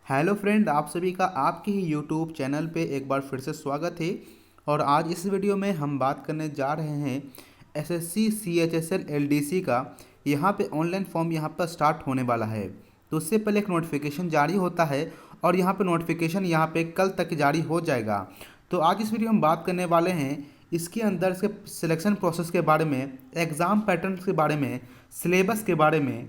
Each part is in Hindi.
हेलो फ्रेंड, आप सभी का आपके ही यूट्यूब चैनल पे एक बार फिर से स्वागत है। और आज इस वीडियो में हम बात करने जा रहे हैं एसएससी सीएचएसएल एलडीसी का। यहाँ पे ऑनलाइन फॉर्म यहाँ पर स्टार्ट होने वाला है, तो उससे पहले एक नोटिफिकेशन जारी होता है और यहाँ पे नोटिफिकेशन यहाँ पे कल तक जारी हो जाएगा। तो आज इस वीडियो में बात करने वाले हैं इसके अंदर इसके सिलेक्शन प्रोसेस के बारे में, एग्ज़ाम पैटर्न के बारे में, सिलेबस के बारे में,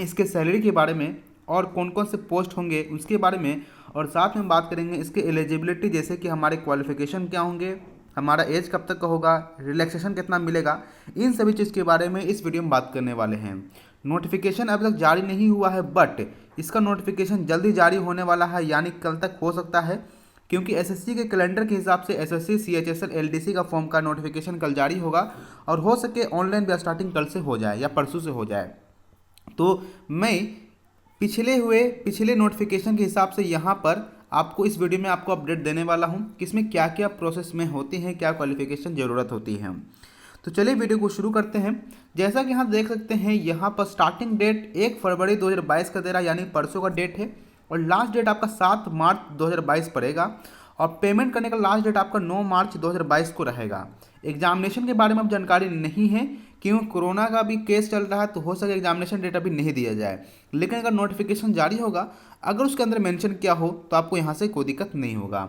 इसके सैलरी के बारे में और कौन कौन से पोस्ट होंगे उसके बारे में। और साथ में बात करेंगे इसके एलिजिबिलिटी, जैसे कि हमारे क्वालिफिकेशन क्या होंगे, हमारा एज कब तक का होगा, रिलैक्सेशन कितना मिलेगा, इन सभी चीज़ के बारे में इस वीडियो में बात करने वाले हैं। नोटिफिकेशन अभी तक जारी नहीं हुआ है, बट इसका नोटिफिकेशन जल्दी जारी होने वाला है, यानी कल तक हो सकता है, क्योंकि एसएससी के कैलेंडर के हिसाब से एसएससी सीएचएसएल एलडीसी का फॉर्म का नोटिफिकेशन कल जारी होगा और हो सके ऑनलाइन भी स्टार्टिंग कल से हो जाए या परसों से हो जाए। तो मैं पिछले नोटिफिकेशन के हिसाब से यहाँ पर आपको इस वीडियो में आपको अपडेट देने वाला हूँ कि इसमें क्या क्या प्रोसेस में होती हैं, क्या क्वालिफिकेशन ज़रूरत होती है। तो चलिए वीडियो को शुरू करते हैं। जैसा कि यहाँ देख सकते हैं, यहाँ पर स्टार्टिंग डेट 1 फरवरी 2022 का दे रहा है, यानी परसों का डेट है। और लास्ट डेट आपका 7 मार्च 2022 पड़ेगा और पेमेंट करने का लास्ट डेट आपका 9 मार्च 2022 को रहेगा। एग्जामिनेशन के बारे में अब जानकारी नहीं है, क्यों कोरोना का भी केस चल रहा है, तो हो सके एग्जामिनेशन डेट अभी नहीं दिया जाए। लेकिन अगर नोटिफिकेशन जारी होगा, अगर उसके अंदर मेंशन किया हो तो आपको यहाँ से कोई दिक्कत नहीं होगा।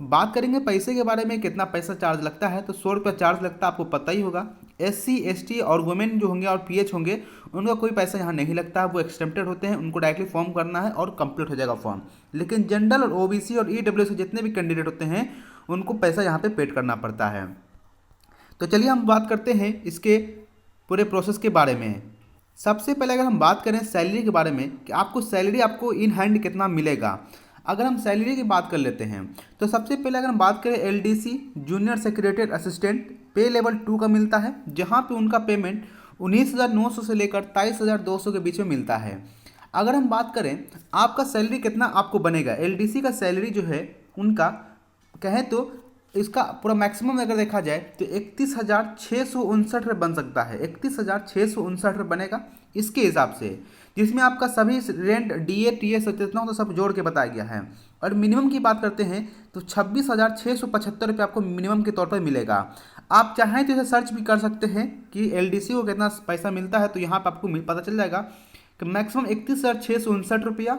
बात करेंगे पैसे के बारे में, कितना पैसा चार्ज लगता है, तो 100 रुपये चार्ज लगता है, आपको पता ही होगा। एससी एसटी और वुमेन जो होंगे और पीएच होंगे, उनका कोई पैसा यहाँ नहीं लगता है, वो एक्सटेम्प्टेड होते हैं, उनको डायरेक्टली फॉर्म करना है और कंप्लीट हो जाएगा फॉर्म। लेकिन जनरल और ओबीसी और ईडब्ल्यूएस जितने भी कैंडिडेट होते हैं, उनको पैसा यहाँ पे पेड करना पड़ता है। तो चलिए हम बात करते हैं इसके पूरे प्रोसेस के बारे में। सबसे पहले अगर हम बात करें सैलरी के बारे में कि आपको सैलरी आपको इन हैंड कितना मिलेगा, अगर हम सैलरी की बात कर लेते हैं तो सबसे पहले अगर हम बात करें एलडीसी जूनियर सेक्रेटरी असिस्टेंट पे लेवल 2 का मिलता है, जहां पे उनका पेमेंट 19,900 से लेकर 23,200 के बीच में मिलता है। अगर हम बात करें आपका सैलरी कितना आपको बनेगा, एलडीसी का सैलरी जो है उनका कहें तो इसका पूरा मैक्सिमम अगर देखा जाए तो 31,659 बन सकता है, 31,659 बनेगा इसके हिसाब से, जिसमें आपका सभी रेंट डीए टीए जितना हो तो सब जोड़ के बताया गया है। और मिनिमम की बात करते हैं तो 26,675 रुपये आपको मिनिमम के तौर पर मिलेगा। आप चाहें तो इसे सर्च भी कर सकते हैं कि एलडीसी को कितना पैसा मिलता है, तो यहाँ पर आपको पता चल जाएगा कि मैक्सिमम 31,659 रुपया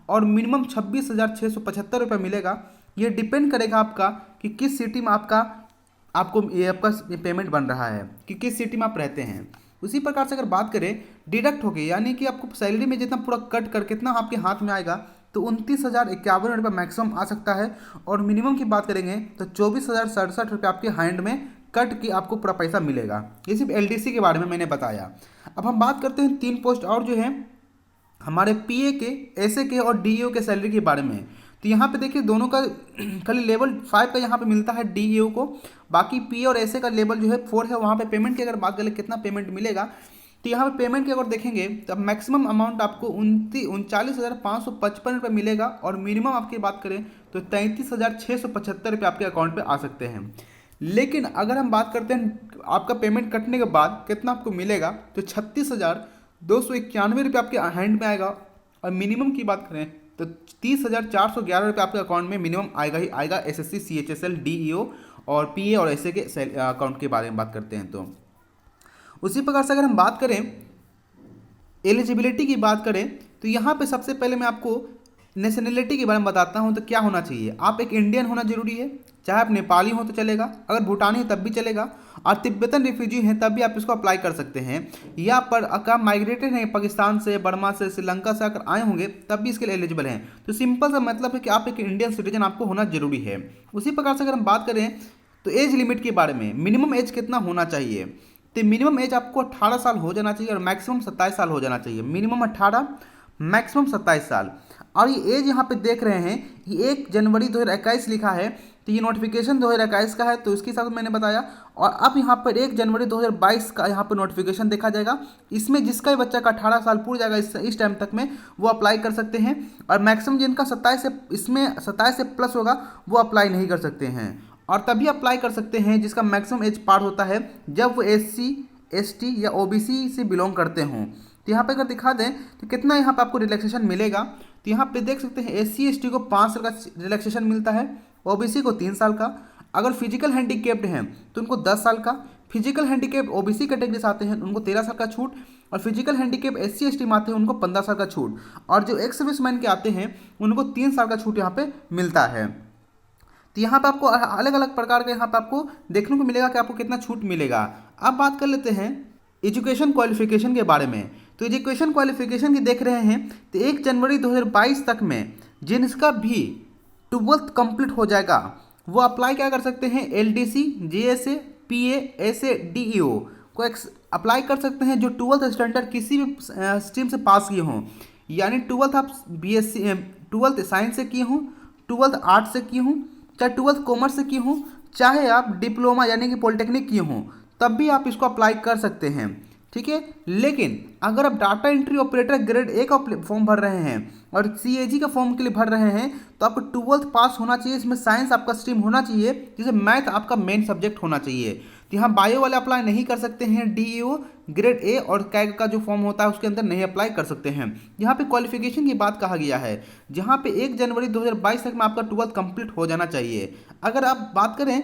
और मिनिमम 26,675 रुपये मिलेगा। ये डिपेंड करेगा आपका कि किस सिटी में आपको ये आपका पेमेंट बन रहा है, कि किस सिटी में आप रहते हैं। उसी प्रकार से अगर बात करें डिडक्ट होगी, यानी कि आपको सैलरी में जितना पूरा कट कर कितना आपके हाथ में आएगा, तो 29,051 रुपये मैक्सिमम आ सकता है। और मिनिमम की बात करेंगे तो 24,067 रुपये आपके हैंड में कट की आपको पूरा पैसा मिलेगा। ये सिर्फ एलडीसी के बारे में मैंने बताया। अब हम बात करते हैं 3 पोस्ट और जो है हमारे पीए के, एसए के और डीईओ के सैलरी के बारे में। तो यहाँ पे देखिए दोनों का खाली लेवल 5 का यहाँ पे मिलता है डीईओ को, बाकी पीए और एसए का लेवल जो है 4 है। वहाँ पे पेमेंट की अगर बात करें कितना पेमेंट मिलेगा, तो यहाँ पे पेमेंट की अगर देखेंगे तो मैक्सिमम अमाउंट आपको 39,555 रुपये मिलेगा और मिनिमम आपकी बात करें तो 33,675 रुपये आपके अकाउंट पे आ सकते हैं। लेकिन अगर हम बात करते हैं आपका पेमेंट कटने के बाद कितना आपको मिलेगा, तो 36,291 रुपये आपके हैंड में आएगा। और मिनिमम की बात करें तो 30,411 रुपये आपके अकाउंट में मिनिमम आएगा ही आएगा। एसएससी सीएचएसएल डीईओ और पीए और एसए के अकाउंट के बारे में बात करते हैं। तो उसी प्रकार से अगर हम बात करें एलिजिबिलिटी की बात करें, तो यहाँ पे सबसे पहले मैं आपको नेशनलिटी के बारे में बताता हूँ। तो क्या होना चाहिए, आप एक इंडियन होना जरूरी है, चाहे आप नेपाली हो तो चलेगा, अगर भूटानी हो तब भी चलेगा, और तिब्बतन रिफ्यूजी हैं तब भी आप इसको अप्लाई कर सकते हैं। या पर अगर माइग्रेटेड हैं पाकिस्तान से, बर्मा से, श्रीलंका से अगर आए होंगे तब भी इसके लिए एलिजिबल हैं। तो सिंपल सा मतलब है कि आप एक इंडियन सिटीजन आपको होना जरूरी है। उसी प्रकार से अगर हम बात करें तो एज लिमिट के बारे में, मिनिमम एज कितना होना चाहिए, तो मिनिमम एज आपको 18 साल हो जाना चाहिए और मैक्सिमम 27 साल हो जाना चाहिए। मिनिमम 18, मैक्सिमम 27 साल। और ये एज यहाँ पे देख रहे हैं कि 1 जनवरी 2021 लिखा है, तो ये नोटिफिकेशन 2021 का है, तो उसके हिसाब से मैंने बताया। और अब यहाँ पर 1 जनवरी 2022 का यहाँ पर नोटिफिकेशन देखा जाएगा। इसमें जिसका भी बच्चा का 18 साल पूरा जाएगा इस टाइम तक में, वो अप्लाई कर सकते हैं। और मैक्सिमम जिनका 27 से प्लस होगा वो अप्लाई नहीं कर सकते हैं। और तभी अप्लाई कर सकते हैं जिसका मैक्सिमम एज पार होता है जब वो एससी एसटी या ओबीसी से बिलोंग करते हों। तो यहाँ पे अगर दिखा दें तो कितना यहाँ पे आपको रिलैक्सेशन मिलेगा, तो यहाँ पे देख सकते हैं SC ST को 5 साल का रिलैक्सेशन मिलता है, OBC को 3 साल का। अगर फिजिकल हैंडीकेप्ड हैं तो उनको 10 साल का। फिजिकल हैंडीकेप OBC कैटेगरी से आते हैं उनको 13 साल का छूट, और फिजिकल हैंडीकेप SC ST में आते हैं उनको 15 साल का छूट, और जो एक्स सर्विसमैन के आते हैं उनको 3 साल का छूट यहाँ पे मिलता है। तो यहाँ पे आपको अलग अलग प्रकार के यहाँ पे आपको देखने को मिलेगा कि आपको कितना छूट मिलेगा। अब बात कर लेते हैं एजुकेशन क्वालिफिकेशन के बारे में। तो एजुकेशन क्वालिफिकेशन की देख रहे हैं तो 1 जनवरी 2022 तक में जिनका भी 12th कंप्लीट हो जाएगा वो अप्लाई क्या कर सकते हैं, LDC, GSA, PA, SA, DEO को अप्लाई कर सकते हैं जो 12th स्टैंडर्ड किसी भी स्ट्रीम से पास किए हों। यानी 12th आप BSc 12th साइंस से किए हों, 12th आर्ट्स से किए हों, चाहे 12th कॉमर्स से किए हों, चाहे आप डिप्लोमा यानी कि पॉलिटेक्निक किए हों, तब भी आप इसको अप्लाई कर सकते हैं। ठीक है, लेकिन अगर आप data entry operator grade A का फॉर्म भर रहे हैं और CAG का फॉर्म के लिए भर रहे हैं तो आपको 12th पास होना चाहिए। इसमें साइंस आपका स्ट्रीम होना चाहिए, जिसे मैथ आपका मेन सब्जेक्ट होना चाहिए। तो यहाँ बायो वाले अप्लाई नहीं कर सकते हैं, DEO ग्रेड A और कैग का जो फॉर्म होता है उसके अंदर नहीं अप्लाई कर सकते हैं। यहाँ पे क्वालिफिकेशन की बात कहा गया है, जहाँ पे 1 जनवरी 2022 तक में आपका 12th कंप्लीट हो जाना चाहिए। अगर आप बात करें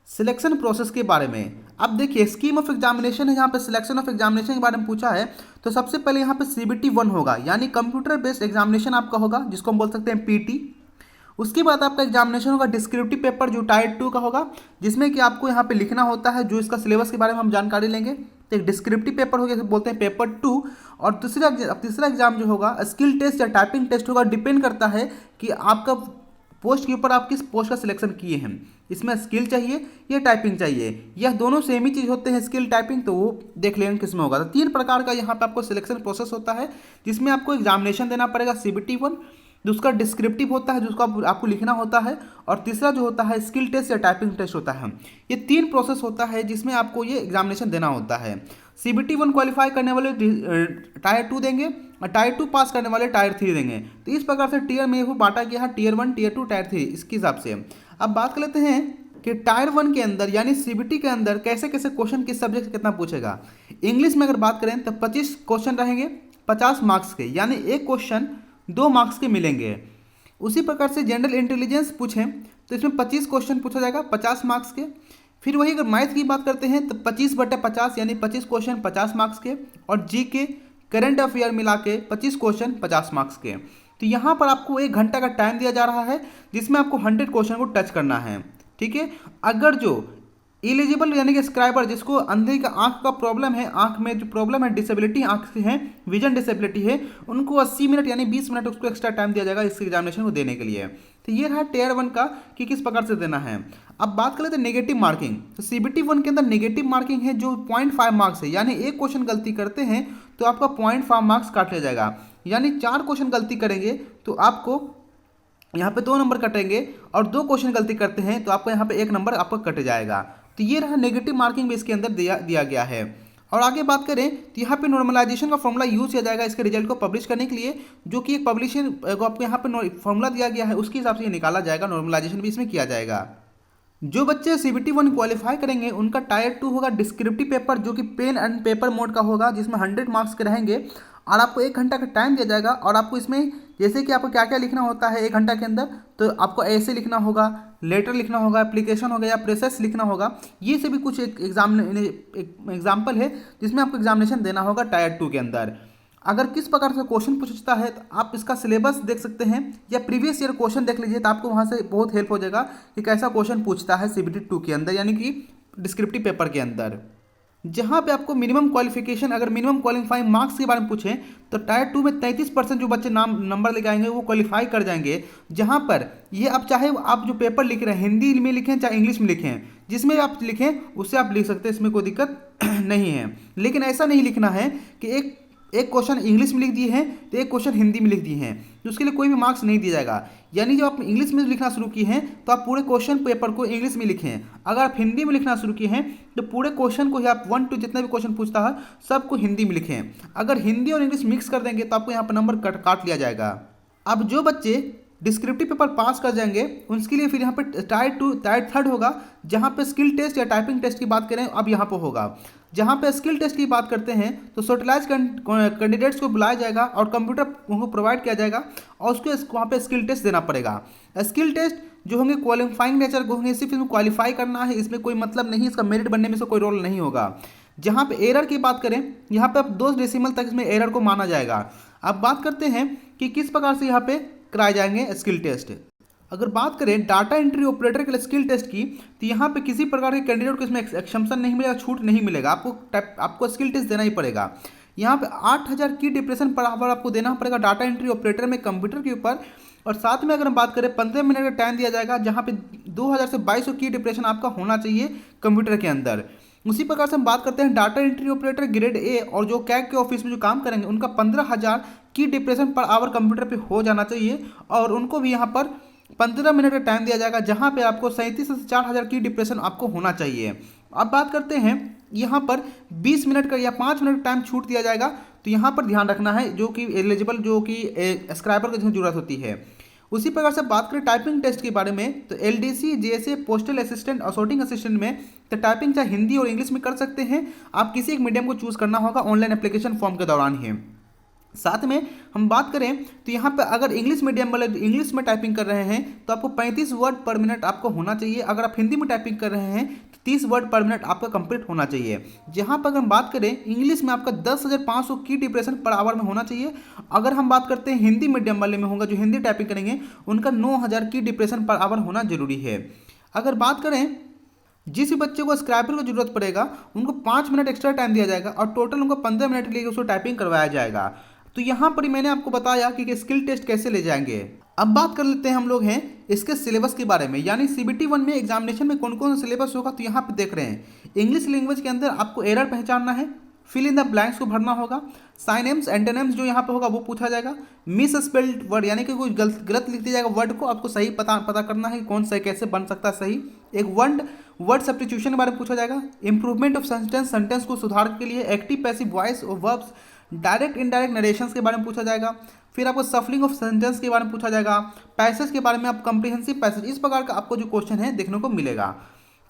सिलेक्शन प्रोसेस के बारे में, अब देखिए स्कीम ऑफ एग्जामिनेशन है, यहाँ पे सिलेक्शन ऑफ एग्जामिनेशन के बारे में पूछा है। तो सबसे पहले यहाँ पे CBT 1 होगा, यानी कंप्यूटर बेस्ड एग्जामिनेशन आपका होगा, जिसको हम बोल सकते हैं PT। उसके बाद आपका एग्जामिनेशन होगा डिस्क्रिप्टिव पेपर, जो टायर 2 का होगा, जिसमें कि आपको यहाँ पे लिखना होता है, जो इसका सिलेबस के बारे में हम जानकारी लेंगे। तो एक डिस्क्रिप्टिव पेपर हो गया, बोलते हैं पेपर 2। और तीसरा एग्जाम जो होगा स्किल टेस्ट या टाइपिंग टेस्ट होगा। डिपेंड करता है कि आपका पोस्ट के ऊपर आप किस पोस्ट का सिलेक्शन किए हैं, इसमें स्किल चाहिए या टाइपिंग चाहिए, यह दोनों सेम ही चीज़ होते हैं, स्किल टाइपिंग। तो वो देख लेंगे किस में होगा। तो 3 प्रकार का यहाँ पे आपको सिलेक्शन प्रोसेस होता है, जिसमें आपको एग्जामिनेशन देना पड़ेगा CBT 1, दूसरा डिस्क्रिप्टिव होता है जिसको आपको लिखना होता है, और तीसरा जो होता है स्किल टेस्ट या टाइपिंग टेस्ट होता है। ये 3 प्रोसेस होता है जिसमें आपको ये एग्जामिनेशन देना होता है। CBT 1 क्वालिफाई करने वाले टायर 2 देंगे, और टायर 2 पास करने वाले टायर 3 देंगे। तो इस प्रकार से टीयर में वो बांटा गया है, Tier 1, Tier 2, Tier 3 इसके हिसाब से। अब बात कर लेते हैं कि टायर 1 के अंदर यानी CBT के अंदर कैसे कैसे क्वेश्चन किस सब्जेक्ट से कितना पूछेगा। इंग्लिश में अगर बात करें तो 25 क्वेश्चन रहेंगे 50 मार्क्स के, यानी एक क्वेश्चन 2 मार्क्स के मिलेंगे। उसी प्रकार से जनरल इंटेलिजेंस पूछें तो इसमें 25 क्वेश्चन पूछा जाएगा 50 मार्क्स के। फिर वही अगर मैथ की बात करते हैं तो 25/50 यानी 25 क्वेश्चन 50 मार्क्स के, और GK करंट अफेयर मिला के 25 क्वेश्चन 50 मार्क्स के। तो यहाँ पर आपको 1 घंटा का टाइम दिया जा रहा है, जिसमें आपको 100 क्वेश्चन को टच करना है। ठीक है, अगर जो एलिजिबल यानी कि स्क्राइबर, जिसको अंधे का आंख का प्रॉब्लम है, आंख में जो प्रॉब्लम है, डिसेबिलिटी आंख से है, विजन डिसेबिलिटी है, उनको 80 मिनट यानी 20 मिनट उसको एक्स्ट्रा टाइम दिया जाएगा इस एग्जामिनेशन को देने के लिए। तो ये रहा Tier 1 का कि किस प्रकार से देना है। अब बात कर लेते हैं नेगेटिव मार्किंग। तो CBT 1 के अंदर नेगेटिव मार्किंग है जो 0.5 मार्क्स है, यानी एक क्वेश्चन गलती करते हैं तो आपका 0.5 मार्क्स काट लिया जाएगा। यानी 4 क्वेश्चन गलती करेंगे तो आपको यहाँ पे 2 नंबर कटेंगे, और 2 क्वेश्चन गलती करते हैं तो आपको यहाँ पे 1 नंबर आपका कट जाएगा। तो ये रहा नेगेटिव मार्किंग भी इसके अंदर दिया गया है। और आगे बात करें तो यहाँ पे नॉर्मलाइजेशन का फॉर्मूला यूज किया जाएगा इसके रिजल्ट को पब्लिश करने के लिए, जो कि एक पब्लिशिंग को आपको यहाँ पे फॉर्मूला दिया गया है, उसके हिसाब से ये निकाला जाएगा। नॉर्मलाइजेशन भी इसमें किया जाएगा। जो बच्चे CBT 1 क्वालिफाई करेंगे उनका टायर 2 होगा डिस्क्रिप्टिव पेपर, जो कि पेन एंड पेपर मोड का होगा, जिसमें 100 मार्क्स के रहेंगे, और आपको 1 घंटा का टाइम दिया जाएगा। और आपको इसमें जैसे कि आपको क्या क्या लिखना होता है 1 घंटा के अंदर, तो आपको ऐसे लिखना होगा, लेटर लिखना होगा, एप्लीकेशन हो गया या प्रोसेस लिखना होगा। ये सभी कुछ एक एग्जाम्पल है जिसमें आपको एग्जामिनेशन देना होगा टायर 2 के अंदर। अगर किस प्रकार से क्वेश्चन पूछता है तो आप इसका सिलेबस देख सकते हैं, या प्रीवियस ईयर क्वेश्चन देख लीजिए, तो आपको वहाँ से बहुत हेल्प हो जाएगा कि कैसा क्वेश्चन पूछता है CBT 2 के अंदर, यानी कि डिस्क्रिप्टिव पेपर के अंदर। जहाँ पे आपको मिनिमम क्वालिफिकेशन, अगर मिनिमम क्वालिफाइंग मार्क्स के बारे में पूछें तो टायर 2 में 33% जो बच्चे नंबर लेके आएंगे वो क्वालिफाई कर जाएंगे। जहाँ पर ये आप चाहे आप जो पेपर लिख रहे हैं हिंदी में लिखें चाहे इंग्लिश में लिखें, जिसमें आप लिखें उससे आप लिख सकते हैं, इसमें कोई दिक्कत नहीं है। लेकिन ऐसा नहीं लिखना है कि एक क्वेश्चन इंग्लिश में लिख दिए हैं तो एक क्वेश्चन हिंदी में लिख दिए हैं, तो उसके लिए कोई भी मार्क्स नहीं दिया जाएगा। यानी जब आप इंग्लिश में लिखना शुरू किए हैं तो आप पूरे क्वेश्चन पेपर को इंग्लिश में लिखें। अगर आप हिंदी में लिखना शुरू किए हैं तो पूरे क्वेश्चन को ही आप 1 to जितना भी क्वेश्चन पूछता है सबको हिंदी में लिखें। अगर हिंदी और इंग्लिश मिक्स कर देंगे तो आपको यहाँ पर नंबर काट लिया जाएगा। अब जो बच्चे डिस्क्रिप्टिव पेपर पास कर जाएंगे उसके लिए फिर यहाँ पे टायर थर्ड होगा, जहाँ पे स्किल टेस्ट या टाइपिंग टेस्ट की बात करें अब यहाँ पे होगा। जहाँ पे स्किल टेस्ट की बात करते हैं तो सोशलाइज कैंडिडेट्स को बुलाया जाएगा और कंप्यूटर उनको प्रोवाइड किया जाएगा और उसको वहाँ पे स्किल टेस्ट देना पड़ेगा। स्किल टेस्ट जो होंगे क्वालिफाइंग नेचर के होंगे, सिर्फ इसमें क्वालिफाई करना है, इसमें कोई मतलब नहीं, इसका मेरिट बनने में से कोई रोल नहीं होगा। जहाँ पे एरर की बात करें, यहाँ पे अब 2 डेसिमल तक इसमें एरर को माना जाएगा। अब बात करते हैं कि किस प्रकार से यहाँ पे कराए जाएंगे स्किल टेस्ट। अगर बात करें डाटा एंट्री ऑपरेटर के लिए स्किल टेस्ट की, तो यहाँ पे किसी प्रकार के कैंडिडेट को इसमें एक्सेप्शन नहीं मिलेगा, छूट नहीं मिलेगा, आपको स्किल टेस्ट देना ही पड़ेगा। यहाँ पे 8000 की डिप्रेशन पर आवर आपको देना पड़ेगा डाटा एंट्री ऑपरेटर में कंप्यूटर के ऊपर। और साथ में अगर हम बात करें 15 मिनट का टाइम दिया जाएगा, जहाँ पे 2000 से 2200 की डिप्रेशन आपका होना चाहिए कंप्यूटर के अंदर। उसी प्रकार से हम बात करते हैं data entry operator grade A और जो कैग के ऑफिस में जो काम करेंगे उनका 15000 की डिप्रेशन पर आवर कंप्यूटर पे हो जाना चाहिए और उनको भी यहाँ पर 15 मिनट का टाइम दिया जाएगा, जहाँ पे आपको 37 से 4000 की डिप्रेशन आपको होना चाहिए। अब बात करते हैं यहाँ पर 20 मिनट का या 5 मिनट का टाइम छूट दिया जाएगा, तो यहाँ पर ध्यान रखना है जो कि एलिजिबल जो कि स्क्राइबर की जरूरत होती है। उसी प्रकार से बात करें टाइपिंग टेस्ट के बारे में, तो एलडीसी जेएसए पोस्टल असिस्टेंट और शॉर्टिंग असिस्टेंट में तो टाइपिंग चाहे हिंदी और इंग्लिश में कर सकते हैं, आप किसी एक मीडियम को चूज करना होगा ऑनलाइन एप्लीकेशन फॉर्म के दौरान ही। साथ में हम बात करें तो यहाँ पे अगर इंग्लिश मीडियम वाले इंग्लिश में टाइपिंग कर रहे हैं तो आपको 35 वर्ड पर मिनट आपको होना चाहिए। अगर आप हिंदी में टाइपिंग कर रहे हैं तो 30 वर्ड पर मिनट आपका कंप्लीट होना चाहिए। जहाँ पर अगर हम बात करें इंग्लिश में आपका 10,500 की डिप्रेशन पर आवर में होना चाहिए। अगर हम बात करते हैं हिंदी मीडियम वाले में होगा जो हिंदी टाइपिंग करेंगे उनका 9000 की डिप्रेशन पर आवर होना जरूरी है। अगर बात करें जिस भी बच्चे को स्क्राइबर की जरूरत पड़ेगा उनको 5 मिनट एक्स्ट्रा टाइम दिया जाएगा और टोटल उनको 15 मिनट के लिए उसको टाइपिंग करवाया जाएगा। तो यहाँ पर मैंने आपको बताया कि स्किल टेस्ट कैसे ले जाएंगे। अब बात कर लेते हैं हम लोग हैं इसके सिलेबस के बारे में, यानी CBT 1 में एग्जामिनेशन में कौन कौन सा सिलेबस होगा। तो यहाँ पे देख रहे हैं इंग्लिश लैंग्वेज के अंदर आपको एरर पहचानना है, फिल इन द ब्लैंक्स को भरना होगा, साइनेम्स एंटोनिम्स जो यहाँ पे होगा वो पूछा जाएगा, मिस स्पेल्ड वर्ड यानी कि कोई गलत लिख दिया जाएगा वर्ड को आपको सही पता करना है कौन सा कैसे बन सकता है सही। एक वर्ड सब्स्टिट्यूशन के बारे में पूछा जाएगा, इंप्रूवमेंट ऑफ सेंटेंस को सुधार के लिए एक्टिव पैसिव वॉइस और वर्ब्स, डायरेक्ट इनडायरेक्ट नरेशंस के बारे में पूछा जाएगा, फिर आपको सफलिंग ऑफ सेंटेंस के बारे में पूछा जाएगा, पैसेज के बारे में आप कॉम्प्रिहेंसिव पैसेज, इस प्रकार का आपको जो क्वेश्चन है देखने को मिलेगा।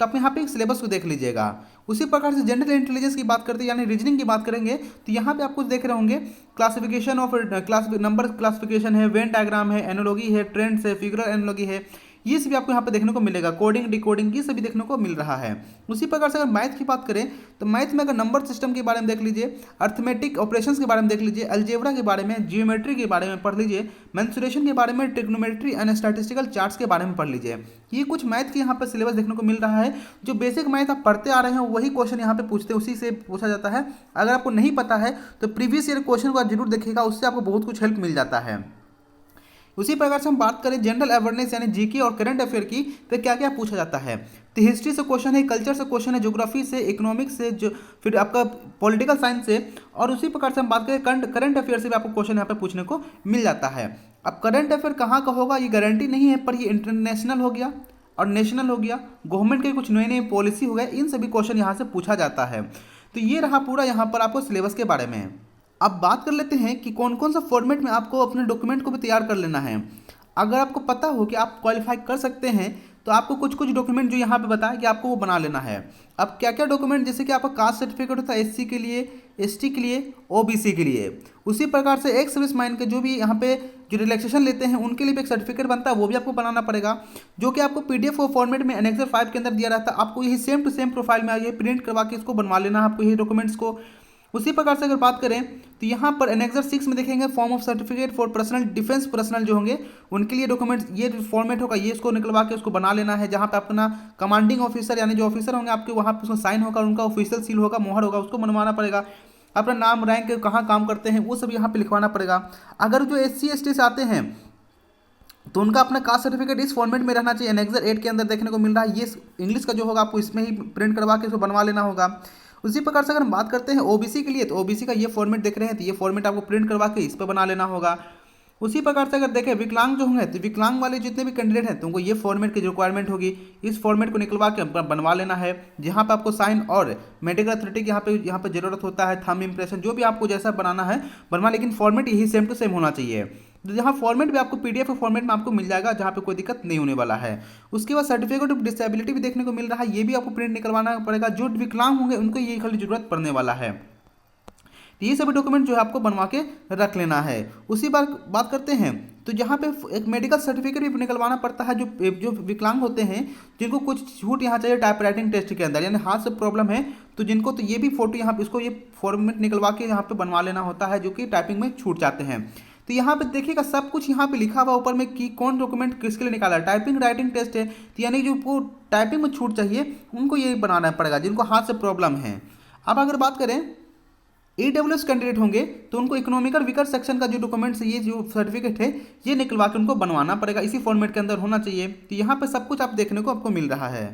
तो आप यहाँ पे एक सिलेबस को देख लीजिएगा। उसी प्रकार से जनरल इंटेलिजेंस की बात करते हैं यानी रीजनिंग की बात करेंगे तो यहाँ पे आप कुछ देख रहे होंगे क्लासिफिकेशन ऑफ नंबर क्लासिफिकेशन है, वेन डायग्राम है, एनोलॉजी है, ट्रेंड्स है, फिगरल एनोलॉजी है, ये सभी आपको यहाँ पे देखने को मिलेगा, कोडिंग डिकोडिंग ये सभी देखने को मिल रहा है। उसी प्रकार से अगर मैथ की बात करें तो मैथ में अगर नंबर सिस्टम के बारे में देख लीजिए, अर्थमेटिक ऑपरेशंस के बारे में देख लीजिए, अलजेब्रा के बारे में, जियोमेट्री के बारे में पढ़ लीजिए, मेंसुरेशन के बारे में, ट्रिग्नोमेट्री एंड स्टैटिस्टिकल चार्ट्स के बारे में पढ़ लीजिए। ये कुछ मैथ के यहाँ पर सिलेबस देखने को मिल रहा है। जो बेसिक मैथ आप पढ़ते आ रहे हैं वही क्वेश्चन यहाँ पे पूछते हैं, उसी से पूछा जाता है। अगर आपको नहीं पता है तो प्रीवियस ईयर क्वेश्चन को आप जरूर देखिएगा, उससे आपको बहुत कुछ हेल्प मिल जाता है। उसी प्रकार से हम बात करें जनरल अवेयरनेस यानी जीके और करंट अफेयर की, तो क्या क्या पूछा जाता है। तो हिस्ट्री से क्वेश्चन है, कल्चर से क्वेश्चन है, ज्योग्राफी से, इकोनॉमिक्स से, जो फिर आपका पॉलिटिकल साइंस से, और उसी प्रकार से हम बात करें करंट अफेयर से भी आपको क्वेश्चन यहाँ पे पूछने को मिल जाता है। अब करंट अफेयर कहाँ का होगा ये गारंटी नहीं है, पर ये इंटरनेशनल हो गया और नेशनल हो गया, गवर्नमेंट के कुछ नए नए पॉलिसी हो गए, इन सभी क्वेश्चन यहाँ से पूछा जाता है। तो ये रहा पूरा यहाँ पर आपको सिलेबस के बारे में। अब बात कर लेते हैं कि कौन कौन सा फॉर्मेट में आपको अपने डॉक्यूमेंट को भी तैयार कर लेना है। अगर आपको पता हो कि आप क्वालिफाई कर सकते हैं तो आपको कुछ कुछ डॉक्यूमेंट जो यहाँ पे बताया कि आपको वो बना लेना है। अब क्या क्या डॉक्यूमेंट, जैसे कि आपका कास्ट सर्टिफिकेट होता है SC के लिए, ST के लिए, OBC के लिए। उसी प्रकार से एक्स सर्विस मैन के जो भी यहाँ पे जो रिलैक्सेशन लेते हैं उनके लिए भी एक सर्टिफिकेट बनता है, वो भी आपको बनाना पड़ेगा, जो कि आपको PDF फॉर्मेट में एनेक्सर 5 के अंदर दिया रहता है। आपको यही सेम टू सेम प्रोफाइल में आइए प्रिंट करवा के इसको बनवा लेना है आपको यही डॉक्यूमेंट्स को। उसी प्रकार से अगर बात करें तो यहाँ पर एनेक्सर 6 में देखेंगे form of certificate for personal defence personnel जो होंगे उनके लिए डॉक्यूमेंट्स ये फॉर्मेट होगा, ये इसको निकलवा के उसको बना लेना है। जहाँ पे अपना कमांडिंग ऑफिसर यानी जो ऑफिसर होंगे आपके वहाँ पे उसका साइन होगा, उनका ऑफिशियल सील होगा, मोहर होगा, उसको बनवाना पड़ेगा। अपना नाम रैंक कहाँ काम करते हैं वो सब यहाँ पे लिखवाना पड़ेगा। अगर जो SC ST से आते हैं तो उनका अपना कास्ट सर्टिफिकेट इस फॉर्मेट में रहना चाहिए, एनेक्सर 8 के अंदर देखने को मिल रहा है। ये इंग्लिश का जो होगा आपको इसमें ही प्रिंट करवा के इसको बनवा लेना होगा। उसी प्रकार से अगर हम बात करते हैं OBC के लिए तो OBC का ये फॉर्मेट देख रहे हैं तो ये फॉर्मेट आपको प्रिंट करवा के इस पर बना लेना होगा। उसी प्रकार से अगर देखें विकलांग जो होंगे तो विकलांग वाले जितने भी कैंडिडेट हैं तो उनको ये फॉर्मेट की रिक्वायरमेंट होगी, इस फॉर्मेट को निकलवा के बनवा लेना है। जहाँ पे आपको साइन और मेडिकल अथॉरिटी की यहाँ पे जरूरत होता है, थंब इंप्रेशन जो भी आपको जैसा बनाना है बनवा, लेकिन फॉर्मेट यही सेम टू सेम होना चाहिए। जहाँ फॉर्मेट भी आपको PDF फॉर्मेट में आपको मिल जाएगा, जहाँ पे कोई दिक्कत नहीं होने वाला है। उसके बाद सर्टिफिकेट ऑफ डिसेबिलिटी भी देखने को मिल रहा है, ये भी आपको प्रिंट निकलवाना पड़ेगा। जो विकलांग होंगे उनको ये खाली जरूरत पड़ने वाला है। तो ये सभी डॉक्यूमेंट जो है आपको बनवा के रख लेना है। उसी बात करते हैं तो यहाँ पे एक मेडिकल सर्टिफिकेट भी निकलवाना पड़ता है। जो जो विकलांग होते हैं, जिनको कुछ छूट यहाँ चाहिए टाइप राइटिंग टेस्ट के अंदर, यानी हाथ से प्रॉब्लम है, तो जिनको तो ये भी फोटो यहाँ पे इसको ये फॉर्मेट निकलवा के यहाँ पे बनवा लेना होता है, जो कि टाइपिंग में छूट जाते हैं। तो यहाँ पे देखिएगा सब कुछ यहाँ पे लिखा हुआ ऊपर में कि कौन डॉक्यूमेंट किसके लिए निकाला है। टाइपिंग राइटिंग टेस्ट है, तो यानी जो वो टाइपिंग में छूट चाहिए उनको ये बनाना पड़ेगा, जिनको हाथ से प्रॉब्लम है। अब अगर बात करें AWS कैंडिडेट होंगे तो उनको इकोनॉमिकल वीकर सेक्शन का जो डॉक्यूमेंट्स, ये जो सर्टिफिकेट है, ये निकलवा के उनको बनवाना पड़ेगा। इसी फॉर्मेट के अंदर होना चाहिए। तो यहाँ पे सब कुछ आप देखने को आपको मिल रहा है।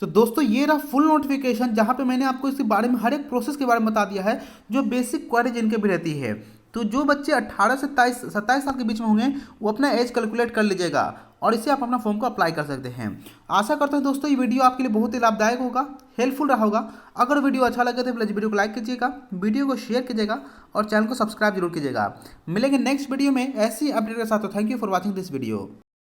तो दोस्तों ये रहा फुल नोटिफिकेशन, जहाँ पे मैंने आपको इसके बारे में हर एक प्रोसेस के बारे में बता दिया है, जो बेसिक क्वेरी जिनके भी रहती है। तो जो बच्चे 18 से 27 साल के बीच में होंगे वो अपना एज कैलकुलेट कर लीजिएगा और इससे आप अपना फॉर्म को अप्लाई कर सकते हैं। आशा करता हूं दोस्तों ये वीडियो आपके लिए बहुत ही लाभदायक होगा, हेल्पफुल रहा होगा। अगर वीडियो अच्छा लगे तो प्लीज़ वीडियो को लाइक कीजिएगा, वीडियो को शेयर कीजिएगा और चैनल को सब्सक्राइब जरूर कीजिएगा। मिलेंगे नेक्स्ट वीडियो में ऐसी अपडेट के साथ। तो thank you for watching this video.